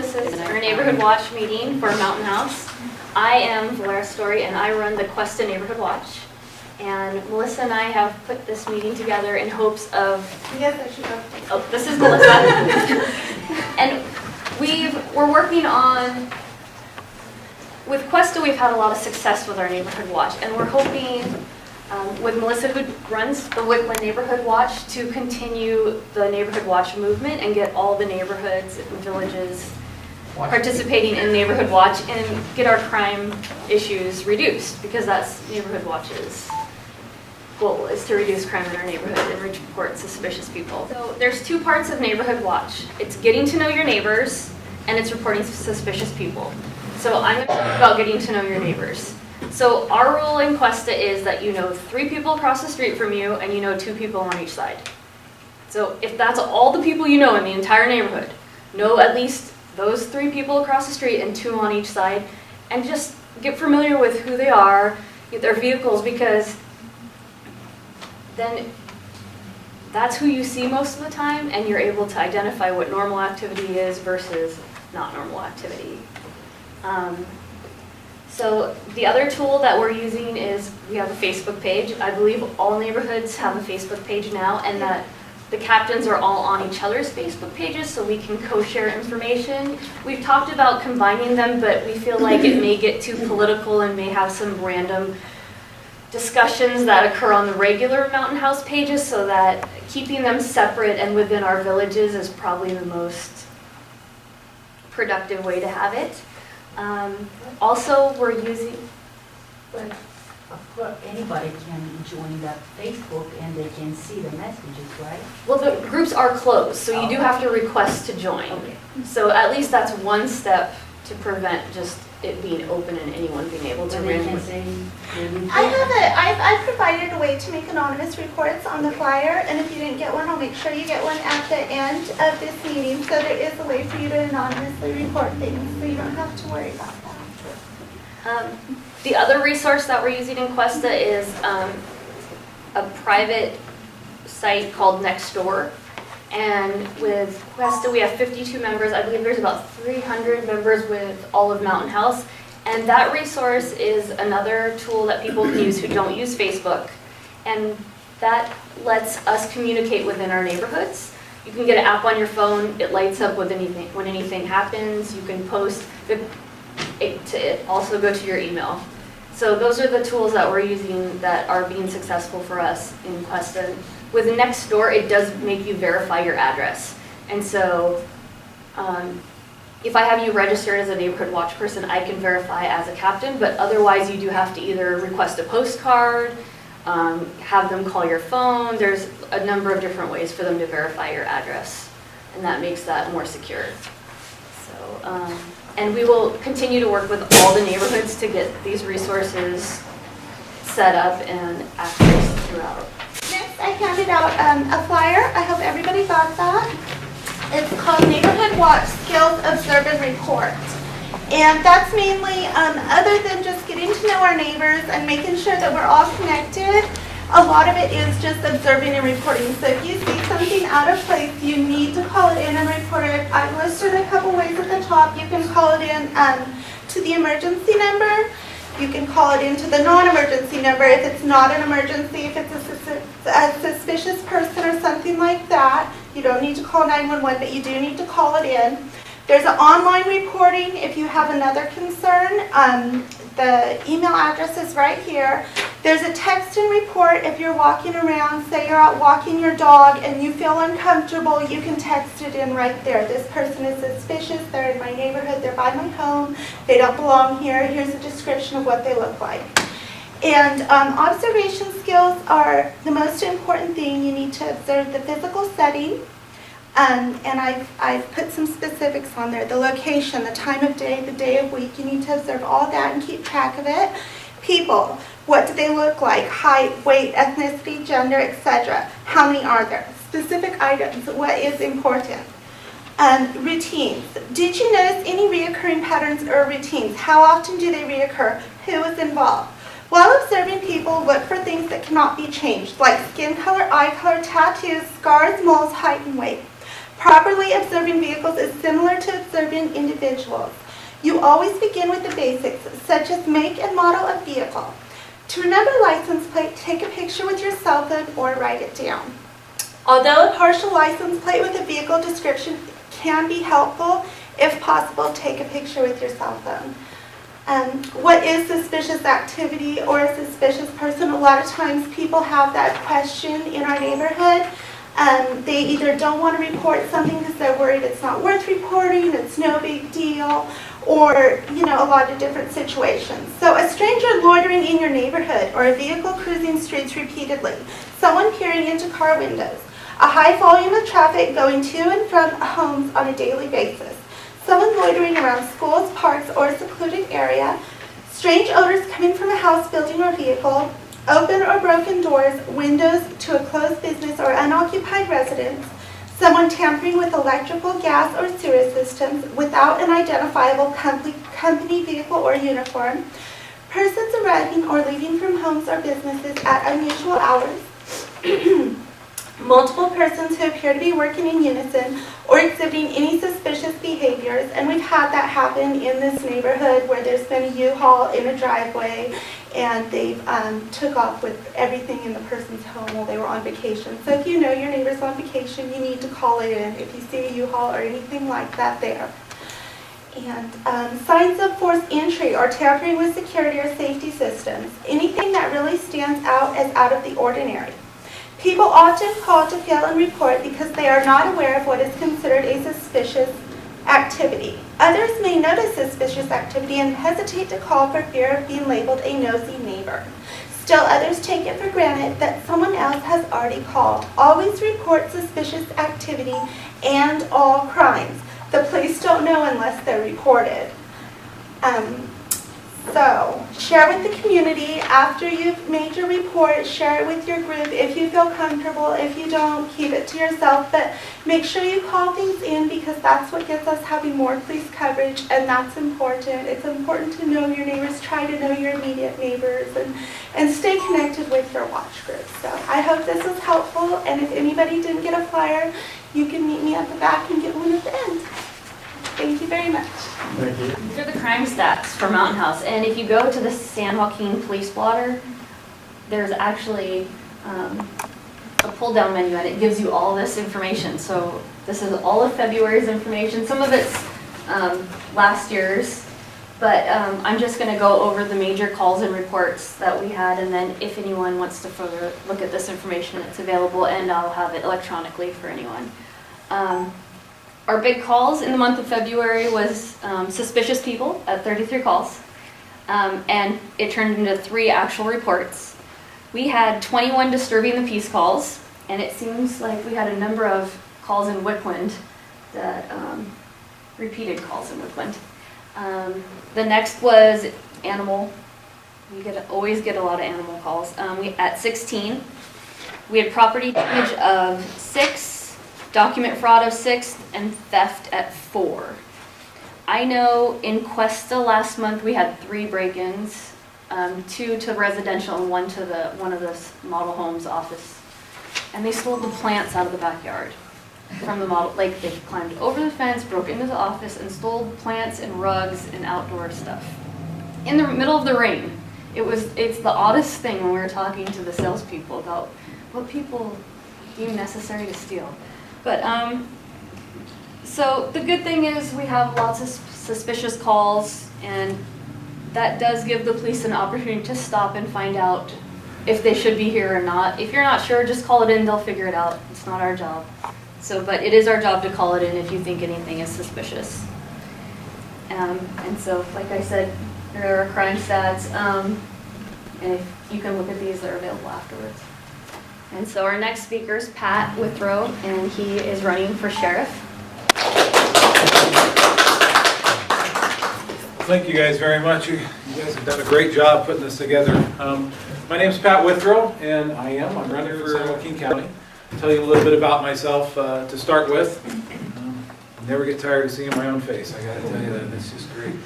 This is our Neighborhood Watch meeting for Mountain House. I am Valera and I run the Cuesta Neighborhood Watch. And Melissa and I have put this meeting together in hopes of... Yes, I should go. Oh, this is Melissa. And we're working on... With Cuesta, we've had a lot of success with our Neighborhood Watch. And we're hoping, with Melissa, who runs the Wickman Neighborhood Watch, to continue the Neighborhood Watch movement and get all the neighborhoods and villages participating in Neighborhood Watch and get our crime issues reduced, because that's Neighborhood Watch's goal, is to reduce crime in our neighborhood and report suspicious people. So there's two parts of Neighborhood Watch. It's getting to know your neighbors, and it's reporting suspicious people. So I'm going to talk about getting to know your neighbors. So our rule in Cuesta is that you know 3 people across the street from you, and you know 2 people on each side. So if that's all the people you know in the entire neighborhood, know at least those 3 people across the street and 2 on each side, and just get familiar with who they are, get their vehicles, because then that's who you see most of the time, and you're able to identify what normal activity is versus not normal activity. So the other tool that we're using is we have a Facebook page. I believe all neighborhoods have a Facebook page now, and that the captains are all on each other's Facebook pages, so we can co-share information. We've talked about combining them, but we feel like it may get too political and may have some random discussions that occur on the regular Mountain House pages, so that keeping them separate and within our villages is probably the most productive way to have it. Also, we're using... But anybody can join that Facebook and they can see the messages, right? Well, the groups are closed, so you do have to request to join. Okay. So at least that's one step to prevent just it being open and anyone being able to randomly. I've provided a way to make anonymous reports on the flyer, and if you didn't get one, I'll make sure you get one at the end of this meeting. So there is a way for you to anonymously report things, so you don't have to worry about that. The other resource that we're using in Cuesta is a private site called Nextdoor. And with Cuesta, we have 52 members. I believe there's about 300 members with all of Mountain House. And that resource is another tool that people can use who don't use Facebook. And that lets us communicate within our neighborhoods. You can get an app on your phone. It lights up with anything, when anything happens. You can post it also go to your email. So those are the tools that we're using that are being successful for us in Cuesta. With Nextdoor, it does make you verify your address. And so if I have you registered as a Neighborhood Watch person, I can verify as a captain, but otherwise you do have to either request a postcard, have them call your phone. There's a number of different ways for them to verify your address, and that makes that more secure. So, and we will continue to work with all the neighborhoods to get these resources set up and access throughout. Next, I handed out a flyer. I hope everybody got that. It's called Neighborhood Watch Skills, Observe, and Report. And that's mainly, other than just getting to know our neighbors and making sure that we're all connected, a lot of it is just observing and reporting. So if you see something out of place, you need to call it in and report it. I've listed a couple ways at the top. You can call it in to the emergency number. You can call it into the non-emergency number if it's not an emergency, if it's a suspicious person or something like that. You don't need to call 911, but you do need to call it in. There's an online reporting if you have another concern. The email address is right here. There's a text and report if you're walking around, say you're out walking your dog and you feel uncomfortable, you can text it in right there. This person is suspicious, they're in my neighborhood, they're by my home, they don't belong here, here's a description of what they look like. And observation skills are the most important thing. You need to observe the physical setting. And I've put some specifics on there. The location, the time of day, the day of week. You need to observe all that and keep track of it. People, what do they look like? Height, weight, ethnicity, gender, etc. How many are there? Specific items, what is important? Routines. Did you notice any reoccurring patterns or routines? How often do they reoccur? Who is involved? While observing people, look for things that cannot be changed, like skin color, eye color, tattoos, scars, moles, height, and weight. Properly observing vehicles is similar to observing individuals. You always begin with the basics, such as make and model of vehicle. To remember license plate, take a picture with your cell phone or write it down. Although a partial license plate with a vehicle description can be helpful, if possible, take a picture with your cell phone. What is suspicious activity or a suspicious person? A lot of times people have that question in our neighborhood. They either don't want to report something because they're worried it's not worth reporting, it's no big deal, or, you know, a lot of different situations. So a stranger loitering in your neighborhood or a vehicle cruising streets repeatedly, someone peering into car windows, a high volume of traffic going to and from homes on a daily basis, someone loitering around schools, parks, or a secluded area, strange odors coming from a house, building, or vehicle, open or broken doors, windows to a closed business or unoccupied residence, someone tampering with electrical, gas, or sewer systems without an identifiable company vehicle or uniform, persons arriving or leaving from homes or businesses at unusual hours, multiple persons who appear to be working in unison or exhibiting any suspicious behaviors, and we've had that happen in this neighborhood where there's been a U-Haul in a driveway and they've took off with everything in the person's home while they were on vacation. So if you know your neighbor's on vacation, you need to call it in if you see a U-Haul or anything like that there. And signs of forced entry or tampering with security or safety systems, anything that really stands out as out of the ordinary. People often call to fail and report because they are not aware of what is considered a suspicious activity. Others may notice suspicious activity and hesitate to call for fear of being labeled a nosy neighbor. Still others take it for granted that someone else has already called. Always report suspicious activity and all crimes. The police don't know unless they're reported. So, share with the community after you've made your report, share it with your group if you feel comfortable. If you don't, keep it to yourself, but make sure you call things in because that's what gets us having more police coverage, and that's important. It's important to know your neighbors, try to know your immediate neighbors, and stay connected with your watch group. So, I hope this was helpful, and if anybody didn't get a flyer, you can meet me at the back and get one at the end. Thank you very much. Thank you. These are the crime stats for Mountain House, and if you go to the San Joaquin Police Blotter, there's actually a pull-down menu, and it gives you all this information. So this is all of February's information. Some of it's last year's, but I'm just going to go over the major calls and reports that we had, and then if anyone wants to further look at this information, it's available, and I'll have it electronically for anyone. Our big calls in the month of February was suspicious people at 33 calls, and it turned into 3 actual reports. We had 21 disturbing the peace calls, and it seems like we had a number of calls in Wickland, that repeated calls in Wickland. The next was animal. We always get a lot of animal calls. At 16, we had property damage of 6, document fraud of 6, and theft at 4. I know in Cuesta last month we had 3 break-ins, 2 to residential and 1 to one of the model homes office. And they stole the plants out of the backyard from the model. Like they climbed over the fence, broke into the office, and stole plants and rugs and outdoor stuff. In the middle of the rain. It's the oddest thing when we were talking to the salespeople about what people deem necessary to steal. But, so the good thing is we have lots of suspicious calls, and that does give the police an opportunity to stop and find out if they should be here or not. If you're not sure, just call it in, they'll figure it out. It's not our job. So, but it is our job to call it in if you think anything is suspicious. And so, like I said, there are crime stats, and if you can look at these, they're available afterwards. And so our next speaker is Pat Withrow, and he is running for sheriff. Thank you guys very much. You guys have done a great job putting this together. My name is Pat Withrow, and I'm running for San Joaquin County. I'll tell you a little bit about myself to start with. Never get tired of seeing my own face, I gotta tell you that. That's just great.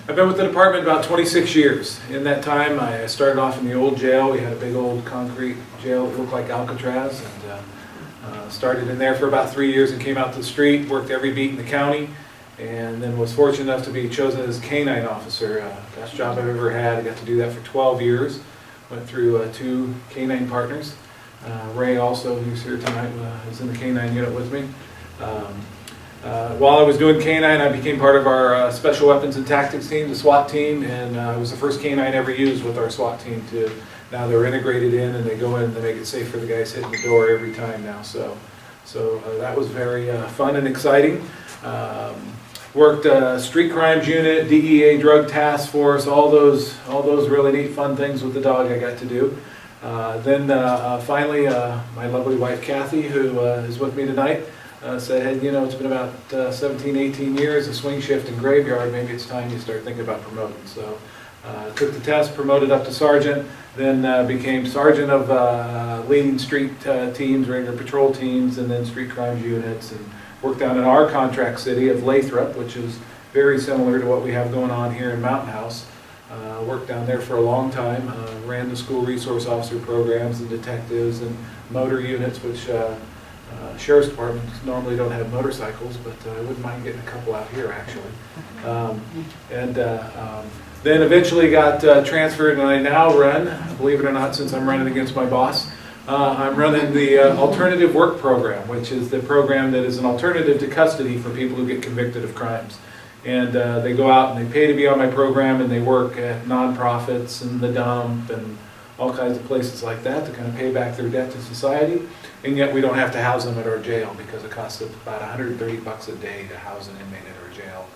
I've been with the department about 26 years. In that time, I started off in the old jail. We had a big old concrete jail that looked like Alcatraz, and Started in there for about 3 years and came out to the street, worked every beat in the county, and then was fortunate enough to be chosen as canine officer. Best job I've ever had. I got to do that for 12 years. Went through 2 canine partners. Ray also, who's here tonight, is in the canine unit with me. While I was doing canine, I became part of our special weapons and tactics team, the SWAT team, and I was the first canine ever used with our SWAT team. Now they're integrated in, and they go in and they make it safe for the guys hitting the door every time now. So that was very fun and exciting. Worked street crimes unit, DEA drug task force, all those really neat fun things with the dog I got to do. Then finally, my lovely wife Kathy, who is with me tonight, said, hey, you know, it's been about 17, 18 years of swing shift and graveyard, maybe it's time you start thinking about promoting. So took the test, promoted up to sergeant, then became sergeant of leading street teams, regular patrol teams, and then street crimes units, and worked down in our contract city of Lathrop, which is very similar to what we have going on here in Mountain House. Worked down there for a long time, ran the school resource officer programs and detectives and motor units, which sheriff's departments normally don't have motorcycles, but I wouldn't mind getting a couple out here actually. Then eventually got transferred, and I now run, believe it or not, since I'm running against my boss, I'm running the Alternative Work Program, which is the program that is an alternative to custody for people who get convicted of crimes. And they go out and they pay to be on my program, and they work at nonprofits and the dump and all kinds of places like that to kind of pay back their debt to society. And yet we don't have to house them at our jail because it costs about $130 a day to house an inmate at our jail.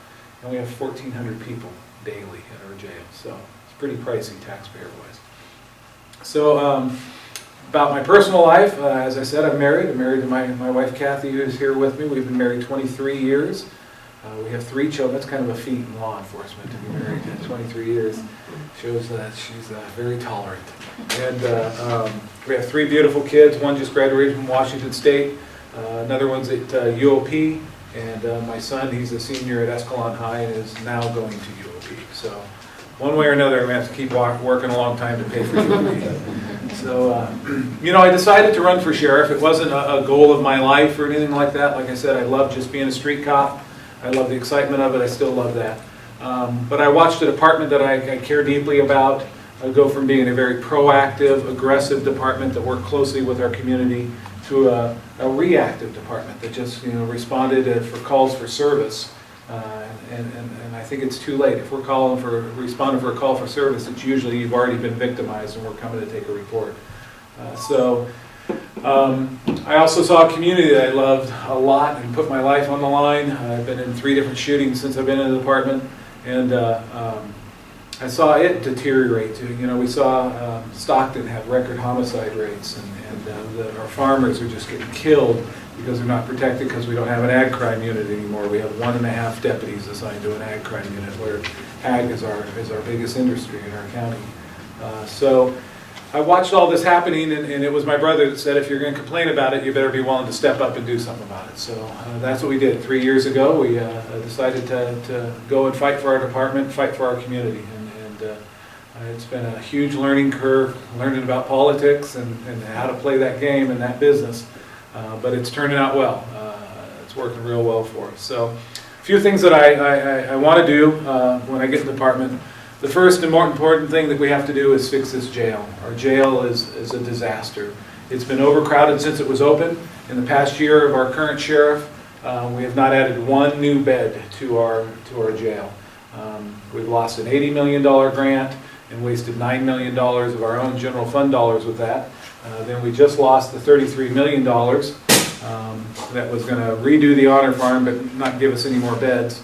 And we have 1,400 people daily at our jail, so it's pretty pricey taxpayer-wise. So about my personal life, as I said, I'm married. I'm married to my wife Kathy, who's here with me. We've been married 23 years. We have 3 children. That's kind of a feat in law enforcement to be married to 23 years. Shows that she's very tolerant. And we have 3 beautiful kids. One just graduated from Washington State. Another one's at UOP. And my son, he's a senior at Escalon High and is now going to UOP. So one way or another, I'm going to have to keep working a long time to pay for UOP. So, you know, I decided to run for sheriff. It wasn't a goal of my life or anything like that. Like I said, I love just being a street cop. I love the excitement of it. I still love that. But I watched a department that I care deeply about go from being a very proactive, aggressive department that worked closely with our community to a reactive department that just, you know, responded for calls for service. And I think it's too late. If we're responding for a call for service, it's usually you've already been victimized and we're coming to take a report. I also saw a community that I loved a lot and put my life on the line. I've been in 3 different shootings since I've been in the department, and I saw it deteriorate too. You know, we saw Stockton have record homicide rates, and our farmers are just getting killed because they're not protected because we don't have an ag crime unit anymore. We have 1.5 deputies assigned to an ag crime unit, where ag is our biggest industry in our county. So I watched all this happening, and it was my brother that said, if you're going to complain about it, you better be willing to step up and do something about it. So that's what we did. 3 years ago, we decided to go and fight for our department, fight for our community. And it's been a huge learning curve, learning about politics and how to play that game and that business. But it's turning out well. It's working real well for us. So a few things that I want to do when I get to the department. The first and more important thing that we have to do is fix this jail. Our jail is a disaster. It's been overcrowded since it was open. In the past year of our current sheriff, we have not added 1 new bed to our jail. We've lost an $80 million grant and wasted $9 million of our own general fund dollars with that. Then we just lost the $33 million that was going to redo the honor farm but not give us any more beds.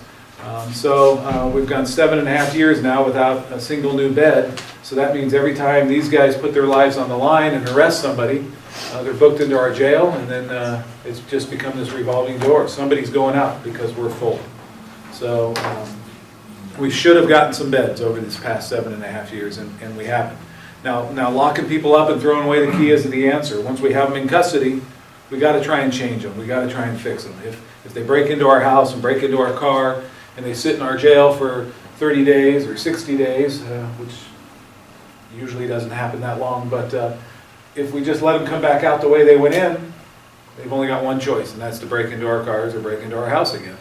So we've gone 7.5 years now without a single new bed. So that means every time these guys put their lives on the line and arrest somebody, they're booked into our jail, and then it's just become this revolving door. Somebody's going out because we're full. So we should have gotten some beds over this past 7.5 years, and we haven't. Now locking people up and throwing away the key isn't the answer. Once we have them in custody, we got to try and change them. We got to try and fix them. If they break into our house and break into our car, and they sit in our jail for 30 days or 60 days, which usually doesn't happen that long, but if we just let them come back out the way they went in, they've only got one choice, and that's to break into our cars or break into our house again.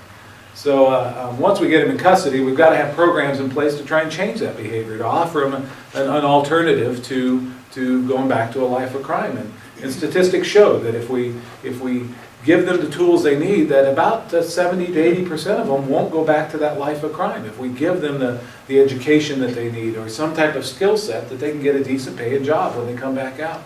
So once we get them in custody, we've got to have programs in place to try and change that behavior, to offer them an alternative to going back to a life of crime. And statistics show that if we give them the tools they need, that about 70 to 80% of them won't go back to that life of crime. If we give them the education that they need or some type of skill set that they can get a decent paying job when they come back out.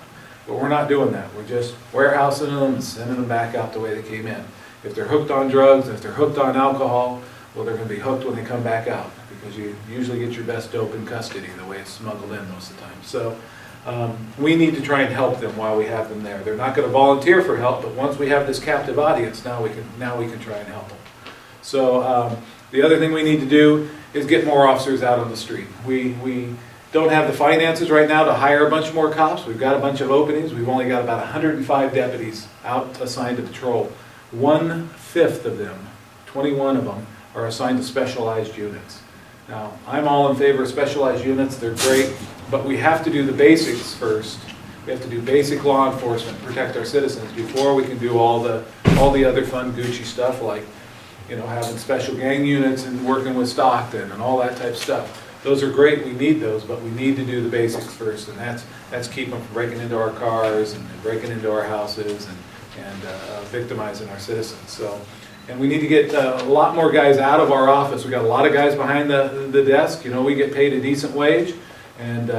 But we're not doing that. We're just warehousing them and sending them back out the way they came in. If they're hooked on drugs, if they're hooked on alcohol, well, they're going to be hooked when they come back out, because you usually get your best dope in custody the way it's smuggled in most of the time. So we need to try and help them while we have them there. They're not going to volunteer for help, but once we have this captive audience, now we can try and help them. So the other thing we need to do is get more officers out on the street. We don't have the finances right now to hire a bunch more cops. We've got a bunch of openings. We've only got about 105 deputies out assigned to patrol. 1/5 of them, 21 of them, are assigned to specialized units. Now, I'm all in favor of specialized units. They're great, but we have to do the basics first. We have to do basic law enforcement, protect our citizens, before we can do all the other fun Gucci stuff, like, you know, having special gang units and working with Stockton and all that type of stuff. Those are great, we need those, but we need to do the basics first, and that's keeping them from breaking into our cars and breaking into our houses and victimizing our citizens. So, and we need to get a lot more guys out of our office. We got a lot of guys behind the desk. You know, we get paid a decent wage, and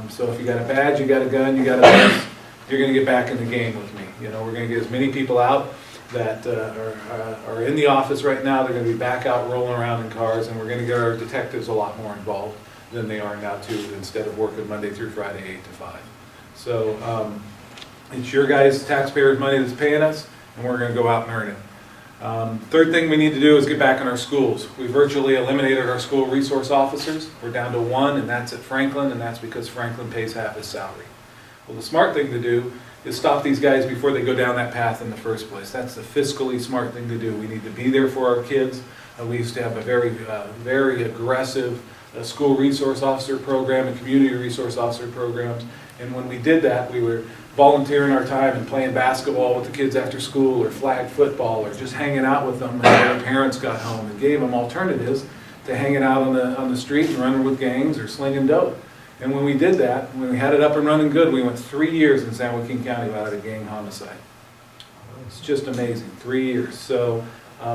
so if you got a badge, you got a gun, you got a vest, you're going to get back in the game with me. You know, we're going to get as many people out that are in the office right now. They're going to be back out rolling around in cars, and we're going to get our detectives a lot more involved than they are now too, instead of working Monday through Friday 8 to 5. So it's your guys' taxpayers' money that's paying us, and we're going to go out and earn it. Third thing we need to do is get back in our schools. We virtually eliminated our school resource officers. We're down to one, and that's at Franklin, and that's because Franklin pays half his salary. Well, the smart thing to do is stop these guys before they go down that path in the first place. That's the fiscally smart thing to do. We need to be there for our kids. We used to have a very aggressive school resource officer program and community resource officer programs, and when we did that, we were volunteering our time and playing basketball with the kids after school, or flag football, or just hanging out with them when their parents got home, and gave them alternatives to hanging out on the street and running with gangs or slinging dope. And when we did that, when we had it up and running good, we went 3 years in San Joaquin County without a gang homicide. It's just amazing, 3 years. So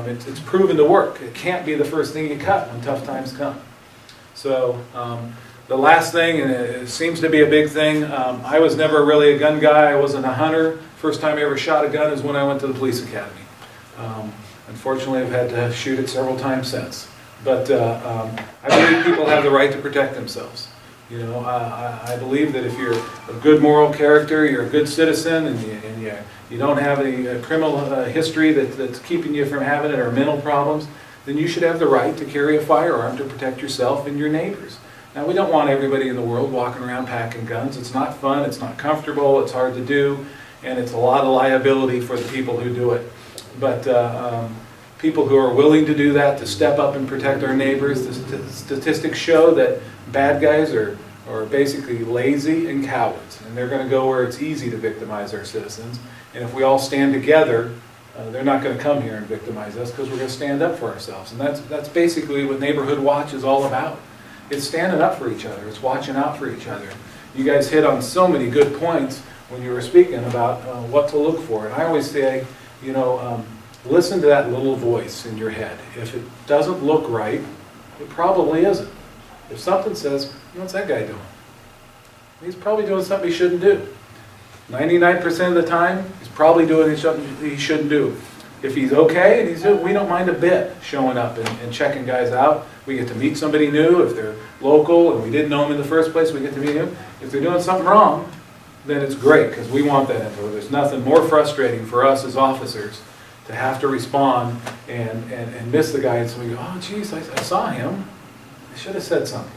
it's proven to work. It can't be the first thing you cut when tough times come. So the last thing, and it seems to be a big thing, I was never really a gun guy. I wasn't a hunter. First time I ever shot a gun is when I went to the police academy. Unfortunately, I've had to shoot it several times since. But I believe people have the right to protect themselves. You know, I believe that if you're a good moral character, you're a good citizen, and you don't have any criminal history that's keeping you from having it, or mental problems, then you should have the right to carry a firearm to protect yourself and your neighbors. Now, we don't want everybody in the world walking around packing guns. It's not fun, it's not comfortable, it's hard to do, and it's a lot of liability for the people who do it. But people who are willing to do that, to step up and protect our neighbors, the statistics show that bad guys are basically lazy and cowards, and they're going to go where it's easy to victimize our citizens. And if we all stand together, they're not going to come here and victimize us, because we're going to stand up for ourselves. And that's basically what Neighborhood Watch is all about. It's standing up for each other. It's watching out for each other. You guys hit on so many good points when you were speaking about what to look for. And I always say, you know, listen to that little voice in your head. If it doesn't look right, it probably isn't. If something says, what's that guy doing? He's probably doing something he shouldn't do. 99% of the time, he's probably doing something he shouldn't do. If he's okay, and we don't mind a bit showing up and checking guys out. We get to meet somebody new. If they're local and we didn't know them in the first place, we get to meet them. If they're doing something wrong, then it's great, because we want that info. There's nothing more frustrating for us as officers to have to respond and miss the guy, and so we go, oh geez, I saw him. I should have said something.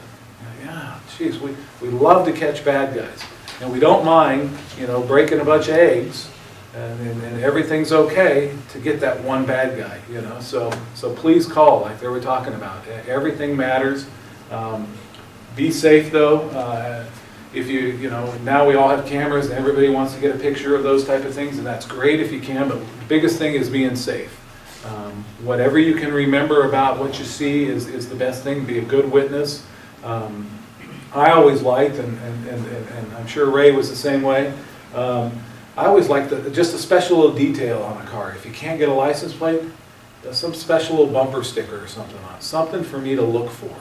Yeah, geez, we love to catch bad guys. And we don't mind, you know, breaking a bunch of eggs, and everything's okay to get that one bad guy, you know. So please call, like they were talking about. Everything matters. Be safe though. if you know, now we all have cameras and everybody wants to get a picture of those type of things, and that's great if you can, but the biggest thing is being safe. Whatever you can remember about what you see is the best thing. Be a good witness. I always liked, and I'm sure Ray was the same way, I always liked just a special little detail on a car. If you can't get a license plate, some special little bumper sticker or something on it. Something for me to look for.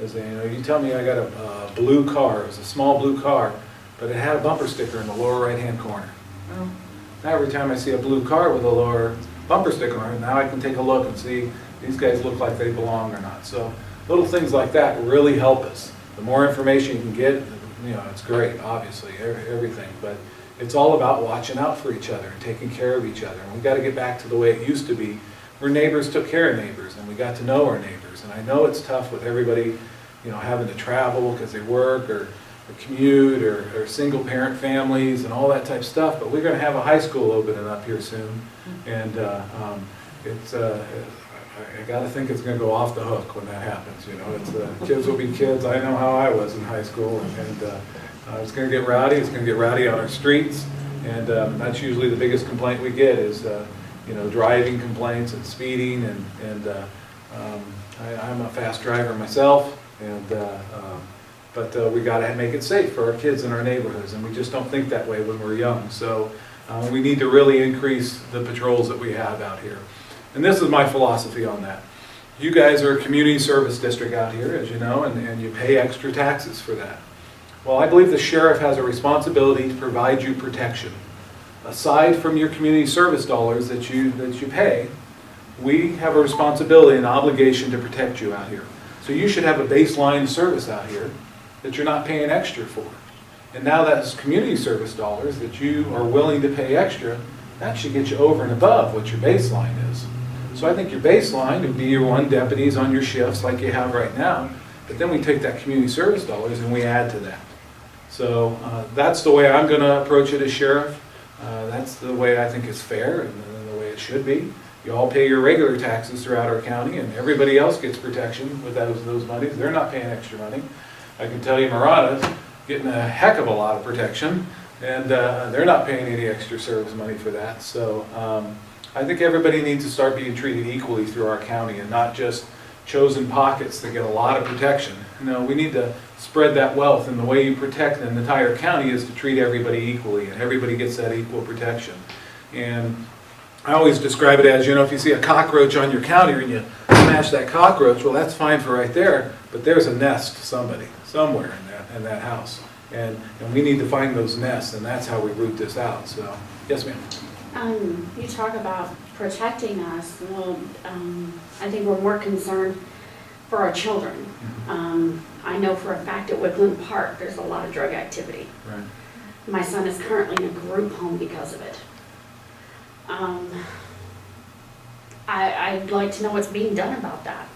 As you know, you tell me I got a blue car. It was a small blue car, but it had a bumper sticker in the lower right-hand corner. Well, now every time I see a blue car with a lower bumper sticker on it, now I can take a look and see these guys look like they belong or not. So little things like that really help us. The more information you can get, you know, it's great, obviously, everything. But it's all about watching out for each other and taking care of each other. And we've got to get back to the way it used to be, where neighbors took care of neighbors, and we got to know our neighbors. And I know it's tough with everybody, you know, having to travel because they work or commute or single-parent families and all that type of stuff. But we're going to have a high school opening up here soon, and I got to think it's going to go off the hook when that happens. You know, it's kids will be kids. I know how I was in high school, and it's going to get rowdy. It's going to get rowdy on our streets, and that's usually the biggest complaint we get is you know, driving complaints and speeding, and I'm a fast driver myself, and but we got to make it safe for our kids in our neighborhoods, and we just don't think that way when we're young. So we need to really increase the patrols that we have out here. And this is my philosophy on that. You guys are a community service district out here, as you know, and you pay extra taxes for that. Well, I believe the sheriff has a responsibility to provide you protection. Aside from your community service dollars that you pay, we have a responsibility and obligation to protect you out here. So you should have a baseline service out here that you're not paying extra for. And now that's community service dollars that you are willing to pay extra, that should get you over and above what your baseline is. So I think your baseline would be your 1 deputies on your shifts like you have right now, but then we take that community service dollars and we add to that. So that's the way I'm going to approach it as sheriff. That's the way I think is fair and the way it should be. You all pay your regular taxes throughout our county, and everybody else gets protection with those monies. They're not paying extra money. I can tell you Marana's getting a heck of a lot of protection, and they're not paying any extra service money for that. So I think everybody needs to start being treated equally through our county and not just chosen pockets that get a lot of protection. No, we need to spread that wealth, and the way you protect an entire county is to treat everybody equally, and everybody gets that equal protection. And I always describe it as, you know, if you see a cockroach on your counter and you smash that cockroach, well, that's fine for right there, but there's a nest somewhere in that house. And we need to find those nests, and that's how we root this out. So, yes, ma'am. You talk about protecting us. Well, I think we're more concerned for our children. I know for a fact at Woodland Park there's a lot of drug activity. Right. My son is currently in a group home because of it. I'd like to know what's being done about that.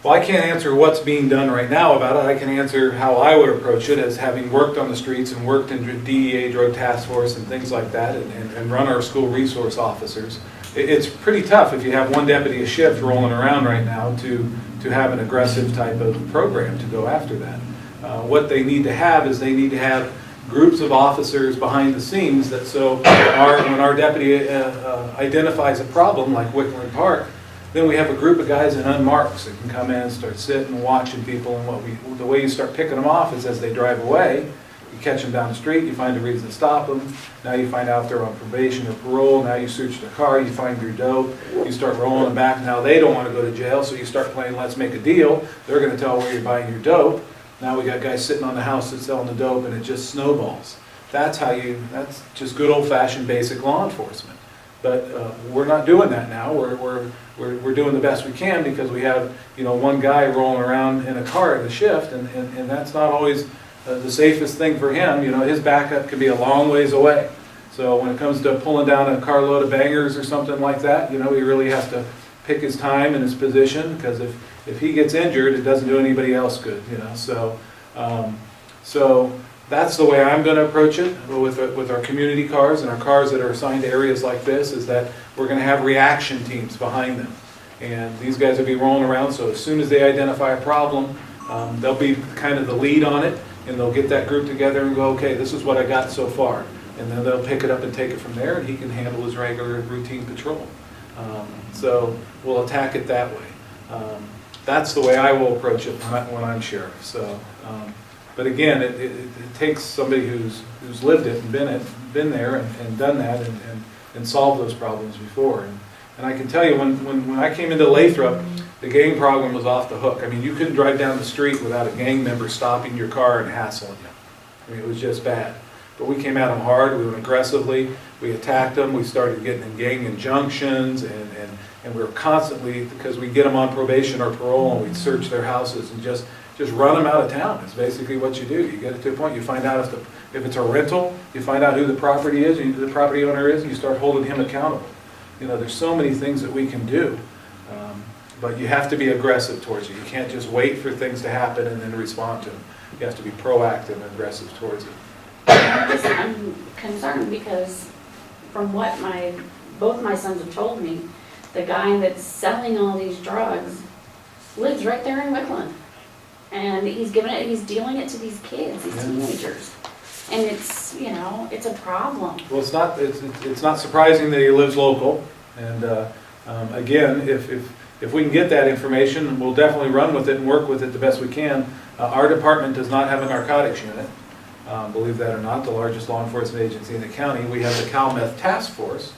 Well, I can't answer what's being done right now about it. I can answer how I would approach it as having worked on the streets and worked in DEA drug task force and things like that, and run our school resource officers. It's pretty tough if you have 1 deputy a shift rolling around right now to have an aggressive type of program to go after that. What they need to have is they need to have groups of officers behind the scenes that when our deputy identifies a problem like Woodland Park, then we have a group of guys in unmarks that can come in and start sitting and watching people, and the way you start picking them off is as they drive away. You catch them down the street, you find a reason to stop them. Now you find out they're on probation or parole. Now you search their car, you find your dope. You start rolling them back. Now they don't want to go to jail, so you start playing let's make a deal. They're going to tell where you're buying your dope. Now we got guys sitting on the house that's selling the dope, and it just snowballs. That's just good old-fashioned basic law enforcement. But we're not doing that now. We're doing the best we can because we have, you know, 1 guy rolling around in a car at a shift, and that's not always the safest thing for him. You know, his backup could be a long ways away. So when it comes to pulling down a carload of bangers or something like that, you know, he really has to pick his time and his position, because if he gets injured, it doesn't do anybody else good. You know, so that's the way I'm going to approach it with our community cars and our cars that are assigned to areas like this, is that we're going to have reaction teams behind them. And these guys will be rolling around, so as soon as they identify a problem, they'll be kind of the lead on it. and they'll get that group together and go, okay, this is what I got so far. And then they'll pick it up and take it from there, and he can handle his regular routine patrol. So we'll attack it that way. That's the way I will approach it when I'm sheriff. So, but again, it takes somebody who's lived it and been there and done that and solved those problems before. And I can tell you, when I came into Lathrop, the gang problem was off the hook. I mean, you couldn't drive down the street without a gang member stopping your car and hassling you. I mean, it was just bad. But we came at them hard, we went aggressively, we attacked them, we started getting in gang injunctions, and we were constantly, because we'd get them on probation or parole, and we'd search their houses and just run them out of town. It's basically what you do. You get it to a point, you find out if it's a rental, you find out who the property is, and who the property owner is, and you start holding him accountable. You know, there's so many things that we can do, but you have to be aggressive towards it. You can't just wait for things to happen and then respond to them. You have to be proactive and aggressive towards it. I'm concerned because from what both my sons have told me, the guy that's selling all these drugs lives right there in Wickland. And he's dealing it to these kids, these teenagers. And it's, you know, it's a problem. Well, it's not surprising that he lives local. And again, if we can get that information, we'll definitely run with it and work with it the best we can. Our department does not have a narcotics unit. Believe that or not, the largest law enforcement agency in the county. We have the CalMeth Task Force.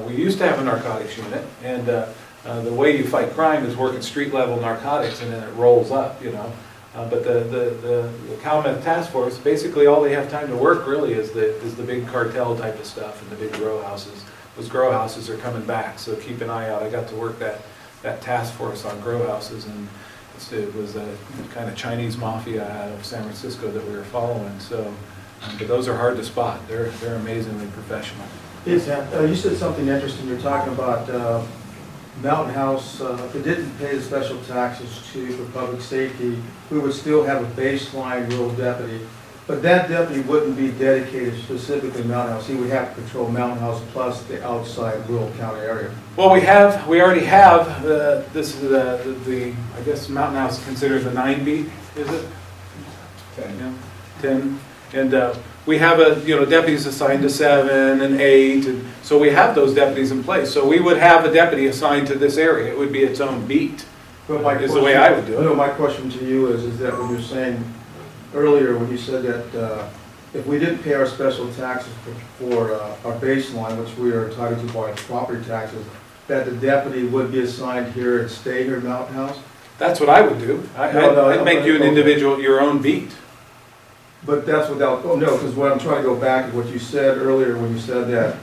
We used to have a narcotics unit, and the way you fight crime is working street level narcotics, and then it rolls up, you know. But the CalMeth Task Force, basically all they have time to work really is the big cartel type of stuff and the big grow houses. Those grow houses are coming back, so keep an eye out. I got to work that task force on grow houses, and it was a kind of Chinese mafia out of San Francisco that we were following. So, but those are hard to spot. They're amazingly professional. Yes, you said something interesting. You're talking about Mountain House. If it didn't pay the special taxes for public safety, we would still have a baseline rural deputy. But that deputy wouldn't be dedicated specifically to Mountain House. He would have to patrol Mountain House plus the outside rural county area. Well, we already have this is the I guess Mountain House is considered the 9 beat, is it? 10. Yeah, 10. And we have deputies assigned to 7 and 8, and so we have those deputies in place. So we would have a deputy assigned to this area. It would be its own beat. But is the way I would do it. No, my question to you is that when you're saying earlier, when you said that if we didn't pay our special taxes for our baseline, which we are entitled to by property taxes, that the deputy would be assigned here and stay here at Mountain House? That's what I would do. I'd make you an individual, your own beat. But that's without, no, because what I'm trying to go back to what you said earlier when you said that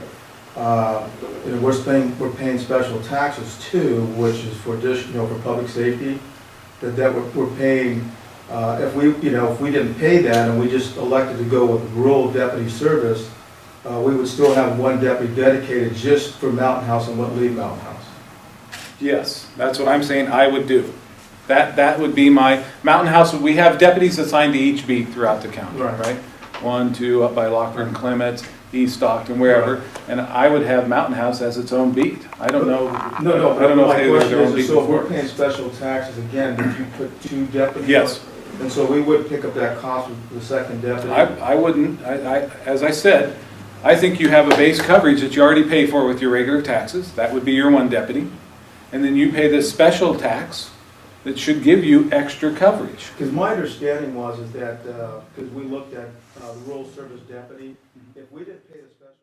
we're paying special taxes too, which is for additional, for public safety, that we're paying. If we didn't pay that and we just elected to go with rural deputy service, we would still have one deputy dedicated just for Mountain House and wouldn't leave Mountain House. Yes, that's what I'm saying I would do. That would be my Mountain House. We have deputies assigned to each beat throughout the county, right? 1, 2 up by Lockford and Clements, East Stockton, wherever, and I would have Mountain House as its own beat. I don't know. No. I don't know if they were their own beat so if before. we're paying special taxes again, did you put 2 deputies? Yes. And so we would pick up that cost with the second deputy? I wouldn't. As I said, I think you have a base coverage that you already pay for with your regular taxes. That would be your one deputy. And then you pay this special tax that should give you extra coverage. Because my understanding was that, because we looked at the rural service deputy, if we didn't pay the special